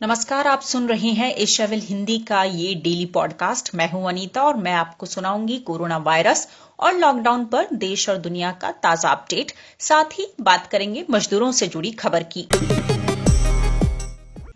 नमस्कार, आप सुन रहे हैं एशियाविल हिंदी का ये डेली पॉडकास्ट। मैं हूं अनीता और मैं आपको सुनाऊंगी कोरोना वायरस और लॉकडाउन पर देश और दुनिया का ताजा अपडेट। साथ ही बात करेंगे मजदूरों से जुड़ी खबर की।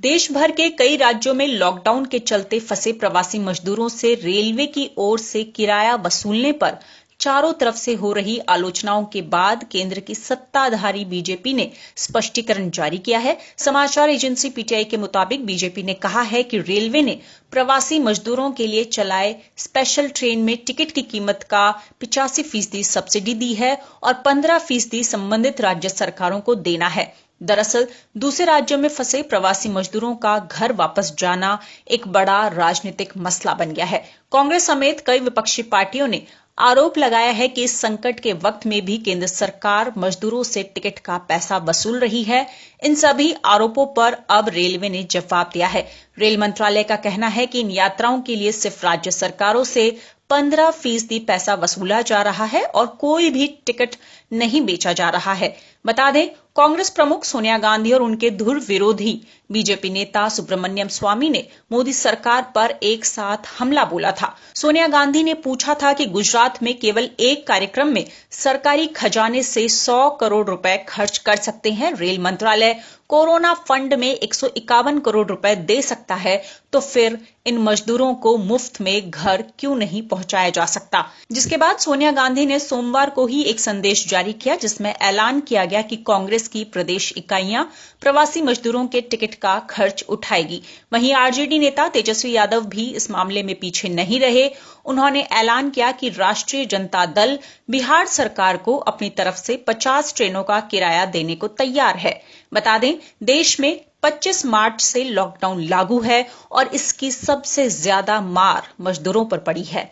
देश भर के कई राज्यों में लॉकडाउन के चलते फंसे प्रवासी मजदूरों से रेलवे की ओर से किराया वसूलने पर चारों तरफ से हो रही आलोचनाओं के बाद केंद्र की सत्ताधारी बीजेपी ने स्पष्टीकरण जारी किया है। समाचार एजेंसी पीटीआई के मुताबिक बीजेपी ने कहा है कि रेलवे ने प्रवासी मजदूरों के लिए चलाए स्पेशल ट्रेन में टिकट की कीमत का 85% सब्सिडी दी है और 15% संबंधित राज्य सरकारों को देना है। दरअसल दूसरे राज्यों में फंसे प्रवासी मजदूरों का घर वापस जाना एक बड़ा राजनीतिक मसला बन गया है। कांग्रेस समेत कई विपक्षी पार्टियों ने आरोप लगाया है कि इस संकट के वक्त में भी केंद्र सरकार मजदूरों से टिकट का पैसा वसूल रही है। इन सभी आरोपों पर अब रेलवे ने जवाब दिया है। रेल मंत्रालय का कहना है कि इन यात्राओं के लिए सिर्फ राज्य सरकारों से 15% पैसा वसूला जा रहा है और कोई भी टिकट नहीं बेचा जा रहा है। बता दें, कांग्रेस प्रमुख सोनिया गांधी और उनके धुर विरोधी बीजेपी नेता सुब्रमण्यम स्वामी ने मोदी सरकार पर एक साथ हमला बोला था। सोनिया गांधी ने पूछा था कि गुजरात में केवल एक कार्यक्रम में सरकारी खजाने से 100 करोड़ रुपए खर्च कर सकते हैं। रेल मंत्रालय कोरोना फंड में 151 करोड़ रुपए दे सकता है, तो फिर इन मजदूरों को मुफ्त में घर क्यों नहीं पहुंचाया जा सकता। जिसके बाद सोनिया गांधी ने सोमवार को ही एक संदेश जारी किया जिसमें ऐलान किया गया कि कांग्रेस की प्रदेश इकाइयां प्रवासी मजदूरों के टिकट का खर्च उठाएगी। वहीं आरजेडी नेता तेजस्वी यादव भी इस मामले में पीछे नहीं रहे। उन्होंने ऐलान किया कि राष्ट्रीय जनता दल बिहार सरकार को अपनी तरफ से 50 ट्रेनों का किराया देने को तैयार है। बता दें, देश में 25 मार्च से लॉकडाउन लागू है और इसकी सबसे ज्यादा मार मजदूरों पर पड़ी है।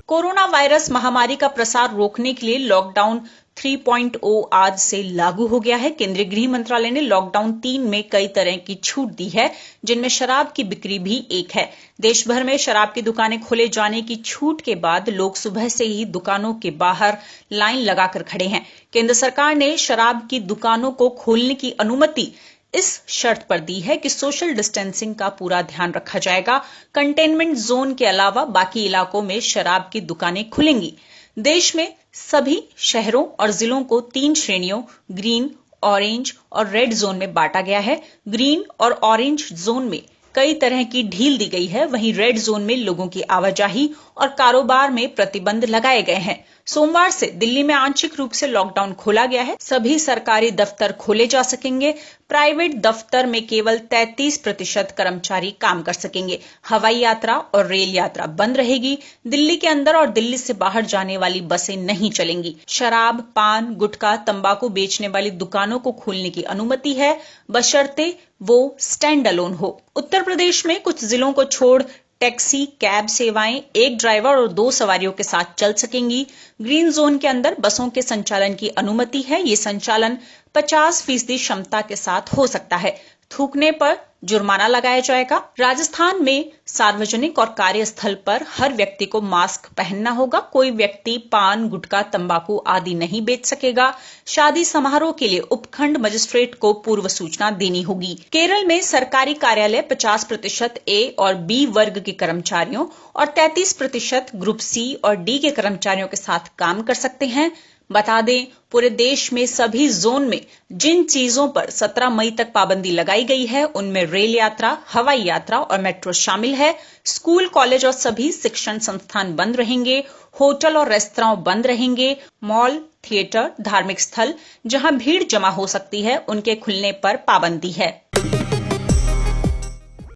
कोरोना वायरस महामारी का प्रसार रोकने के लिए लॉकडाउन 3.0 आज से लागू हो गया है। केंद्रीय गृह मंत्रालय ने लॉकडाउन 3 में कई तरह की छूट दी है, जिनमें शराब की बिक्री भी एक है। देश भर में शराब की दुकानें खोले जाने की छूट के बाद लोग सुबह से ही दुकानों के बाहर लाइन लगाकर खड़े हैं। केंद्र सरकार ने शराब की दुकानों को खोलने की अनुमति इस शर्त पर दी है कि सोशल डिस्टेंसिंग का पूरा ध्यान रखा जाएगा। कंटेनमेंट जोन के अलावा बाकी इलाकों में शराब की दुकानें खुलेंगी। देश में सभी शहरों और जिलों को 3 श्रेणियों ग्रीन, ऑरेंज और रेड जोन में बांटा गया है। ग्रीन और ऑरेंज जोन में कई तरह की ढील दी गई है, वहीं रेड जोन में लोगों की आवाजाही और कारोबार में प्रतिबंध लगाए गए हैं। सोमवार से दिल्ली में आंशिक रूप से लॉकडाउन खोला गया है। सभी सरकारी दफ्तर खोले जा सकेंगे। प्राइवेट दफ्तर में केवल 33% कर्मचारी काम कर सकेंगे। हवाई यात्रा और रेल यात्रा बंद रहेगी। दिल्ली के अंदर और दिल्ली से बाहर जाने वाली बसें नहीं चलेंगी। शराब, पान, गुटखा, तंबाकू बेचने वाली दुकानों को खोलने की अनुमति है, बशर्ते वो स्टैंड अलोन हो। उत्तर प्रदेश में कुछ जिलों को छोड़ टैक्सी, कैब सेवाएं एक ड्राइवर और 2 सवारियों के साथ चल सकेंगी। ग्रीन जोन के अंदर बसों के संचालन की अनुमति है। ये संचालन 50% क्षमता के साथ हो सकता है। थूकने पर जुर्माना लगाया जाएगा। राजस्थान में सार्वजनिक और कार्यस्थल पर हर व्यक्ति को मास्क पहनना होगा। कोई व्यक्ति पान, गुटखा, तंबाकू आदि नहीं बेच सकेगा। शादी समारोह के लिए उपखंड मजिस्ट्रेट को पूर्व सूचना देनी होगी। केरल में सरकारी कार्यालय 50% ए और बी वर्ग के कर्मचारियों और 33% ग्रुप सी और डी के कर्मचारियों के साथ काम कर सकते हैं। बता दें, पूरे देश में सभी जोन में जिन चीजों पर 17 मई तक पाबंदी लगाई गई है उनमें रेल यात्रा, हवाई यात्रा और मेट्रो शामिल है। स्कूल, कॉलेज और सभी शिक्षण संस्थान बंद रहेंगे। होटल और रेस्तरां बंद रहेंगे। मॉल, थिएटर, धार्मिक स्थल जहां भीड़ जमा हो सकती है उनके खुलने पर पाबंदी है।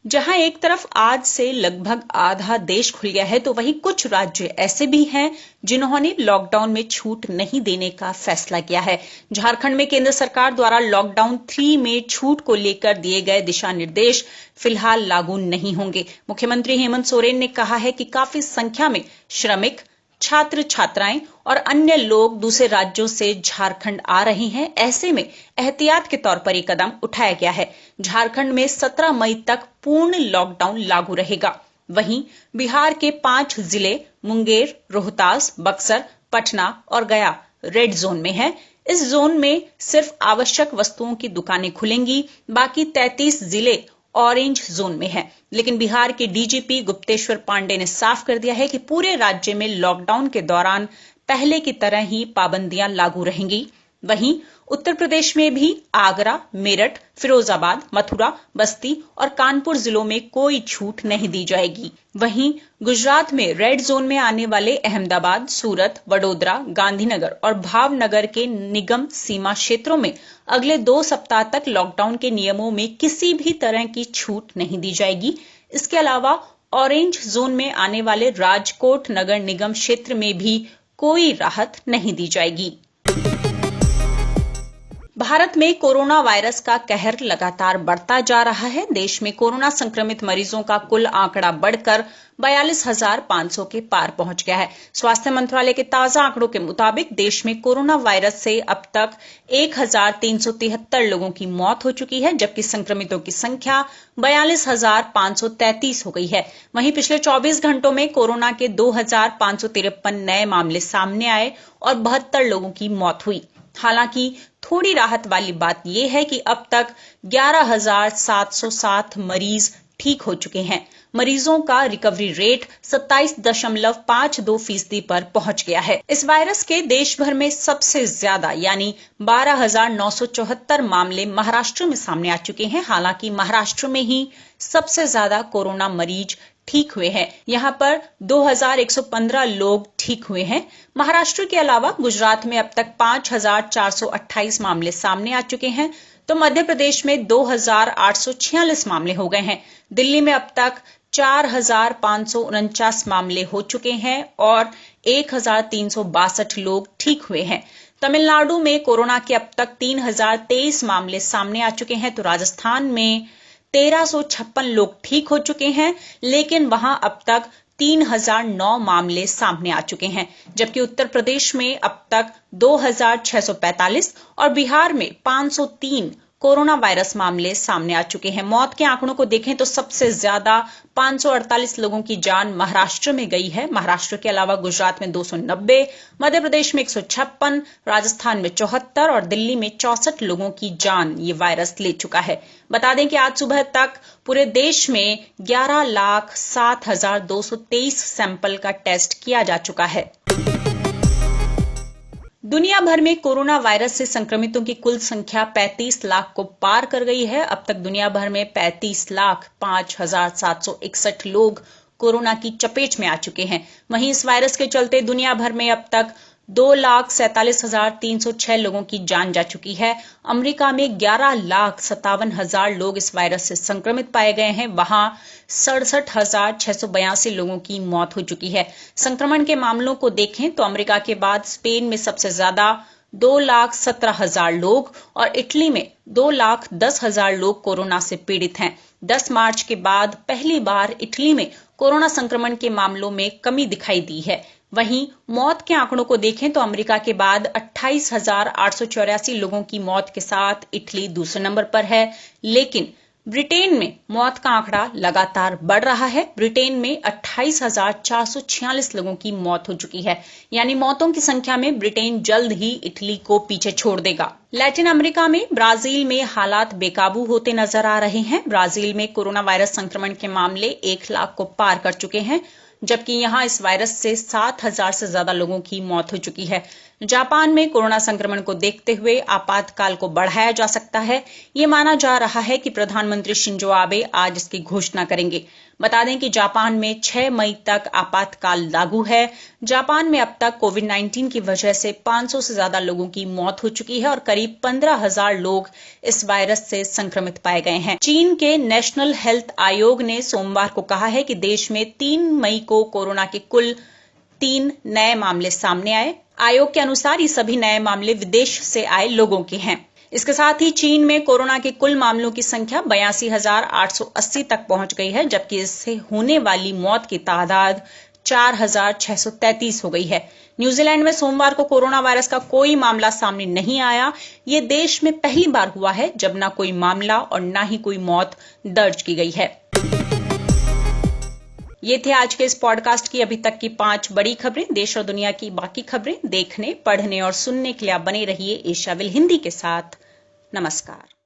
जहां एक तरफ आज से लगभग आधा देश खुल गया है, तो वहीं कुछ राज्य ऐसे भी हैं जिन्होंने लॉकडाउन में छूट नहीं देने का फैसला किया है। झारखंड में केंद्र सरकार द्वारा लॉकडाउन 3 में छूट को लेकर दिए गए दिशा निर्देश फिलहाल लागू नहीं होंगे। मुख्यमंत्री हेमंत सोरेन ने कहा है कि काफी संख्या में श्रमिक, छात्र छात्राएं और अन्य लोग दूसरे राज्यों से झारखंड आ रहे हैं। ऐसे में एहतियात के तौर पर यह कदम उठाया गया है। झारखंड में 17 मई तक पूर्ण लॉकडाउन लागू रहेगा। वहीं बिहार के 5 जिले मुंगेर, रोहतास, बक्सर, पटना और गया रेड जोन में है। इस जोन में सिर्फ आवश्यक वस्तुओं की दुकानें खुलेंगी, बाकी 33 जिले ऑरेंज जोन में है। लेकिन बिहार के डीजीपी गुप्तेश्वर पांडे ने साफ कर दिया है कि पूरे राज्य में लॉकडाउन के दौरान पहले की तरह ही पाबंदियां लागू रहेंगी। वहीं उत्तर प्रदेश में भी आगरा, मेरठ, फिरोजाबाद, मथुरा, बस्ती और कानपुर जिलों में कोई छूट नहीं दी जाएगी। वहीं गुजरात में रेड जोन में आने वाले अहमदाबाद, सूरत, वडोदरा, गांधीनगर और भावनगर के निगम सीमा क्षेत्रों में अगले 2 सप्ताह तक लॉकडाउन के नियमों में किसी भी तरह की छूट नहीं दी जाएगी। इसके अलावा ऑरेंज जोन में आने वाले राजकोट नगर निगम क्षेत्र में भी कोई राहत नहीं दी जाएगी। भारत में कोरोना वायरस का कहर लगातार बढ़ता जा रहा है। देश में कोरोना संक्रमित मरीजों का कुल आंकड़ा बढ़कर 42,500 के पार पहुंच गया है। स्वास्थ्य मंत्रालय के ताजा आंकड़ों के मुताबिक देश में कोरोना वायरस से अब तक 1,373 लोगों की मौत हो चुकी है, जबकि संक्रमितों की संख्या 42,533 हो गई है। वहीं पिछले 24 घंटों में कोरोना के 2,553 नए मामले सामने आए और 72 लोगों की मौत हुई। हालांकि थोड़ी राहत वाली बात यह है कि अब तक 11,707 मरीज ठीक हो चुके हैं। मरीजों का रिकवरी रेट 27.52% पर पहुंच गया है। इस वायरस के देश भर में सबसे ज्यादा यानी 12,974 मामले महाराष्ट्र में सामने आ चुके हैं। हालांकि महाराष्ट्र में ही सबसे ज्यादा कोरोना मरीज ठीक हुए हैं। यहां पर 2,115 लोग ठीक हुए हैं। महाराष्ट्र के अलावा गुजरात में अब तक 5,428 मामले सामने आ चुके हैं, तो मध्य प्रदेश में 2,846 मामले हो गए हैं। दिल्ली में अब तक 4,549 मामले हो चुके हैं और 1,362 लोग ठीक हुए हैं। तमिलनाडु में कोरोना के अब तक 3,023 मामले सामने आ चुके हैं, तो राजस्थान में 1,356 लोग ठीक हो चुके हैं, लेकिन वहां अब तक 3,009 मामले सामने आ चुके हैं। जबकि उत्तर प्रदेश में अब तक 2,645 और बिहार में 503 कोरोना वायरस मामले सामने आ चुके हैं। मौत के आंकड़ों को देखें तो सबसे ज्यादा 548 लोगों की जान महाराष्ट्र में गई है। महाराष्ट्र के अलावा गुजरात में 290, मध्य प्रदेश में 156, राजस्थान में 74 और दिल्ली में 64 लोगों की जान ये वायरस ले चुका है। बता दें कि आज सुबह तक पूरे देश में 11,07,223 सैंपल का टेस्ट किया जा चुका है। दुनिया भर में कोरोना वायरस से संक्रमितों की कुल संख्या 35 लाख को पार कर गई है। अब तक दुनिया भर में 35,05,761 लोग कोरोना की चपेट में आ चुके हैं। वहीं इस वायरस के चलते दुनिया भर में अब तक 2,47,306 लोगों की जान जा चुकी है। अमेरिका में 11,57,000 लोग इस वायरस से संक्रमित पाए गए हैं। वहां 67,682 लोगों की मौत हो चुकी है। संक्रमण के मामलों को देखें तो अमेरिका के बाद स्पेन में सबसे ज्यादा 2,17,000 लोग और इटली में 2,10,000 लोग कोरोना से पीड़ित हैं। 10 मार्च के बाद पहली बार इटली में कोरोना संक्रमण के मामलों में कमी दिखाई दी है। वहीं मौत के आंकड़ों को देखें तो अमेरिका के बाद 28,884 लोगों की मौत के साथ इटली दूसरे नंबर पर है। लेकिन ब्रिटेन में मौत का आंकड़ा लगातार बढ़ रहा है। ब्रिटेन में 28,446 लोगों की मौत हो चुकी है, यानी मौतों की संख्या में ब्रिटेन जल्द ही इटली को पीछे छोड़ देगा। लैटिन अमेरिका में ब्राजील में हालात बेकाबू होते नजर आ रहे हैं। ब्राजील में कोरोना वायरस संक्रमण के मामले 1 लाख को पार कर चुके हैं, जबकि यहां इस वायरस से 7,000 से ज्यादा लोगों की मौत हो चुकी है। जापान में कोरोना संक्रमण को देखते हुए आपातकाल को बढ़ाया जा सकता है। ये माना जा रहा है कि प्रधानमंत्री शिंजो आबे आज इसकी घोषणा करेंगे। बता दें कि जापान में 6 मई तक आपातकाल लागू है। जापान में अब तक कोविड-19 की वजह से 500 से ज्यादा लोगों की मौत हो चुकी है और करीब 15,000 लोग इस वायरस से संक्रमित पाए गए हैं। चीन के नेशनल हेल्थ आयोग ने सोमवार को कहा है कि देश में 3 मई को कोरोना के कुल 3 नए मामले सामने आए। आयोग के अनुसार ये सभी नए मामले विदेश से आए लोगों के हैं। इसके साथ ही चीन में कोरोना के कुल मामलों की संख्या 82,880 तक पहुंच गई है, जबकि इससे होने वाली मौत की तादाद 4,633 हो गई है। न्यूजीलैंड में सोमवार को कोरोना वायरस का कोई मामला सामने नहीं आया। ये देश में पहली बार हुआ है जब ना कोई मामला और ना ही कोई मौत दर्ज की गई है। ये थे आज के इस पॉडकास्ट की अभी तक की 5 बड़ी खबरें। देश और दुनिया की बाकी खबरें देखने, पढ़ने और सुनने के लिए आप बने रहिए एशियाविल हिंदी के साथ। नमस्कार।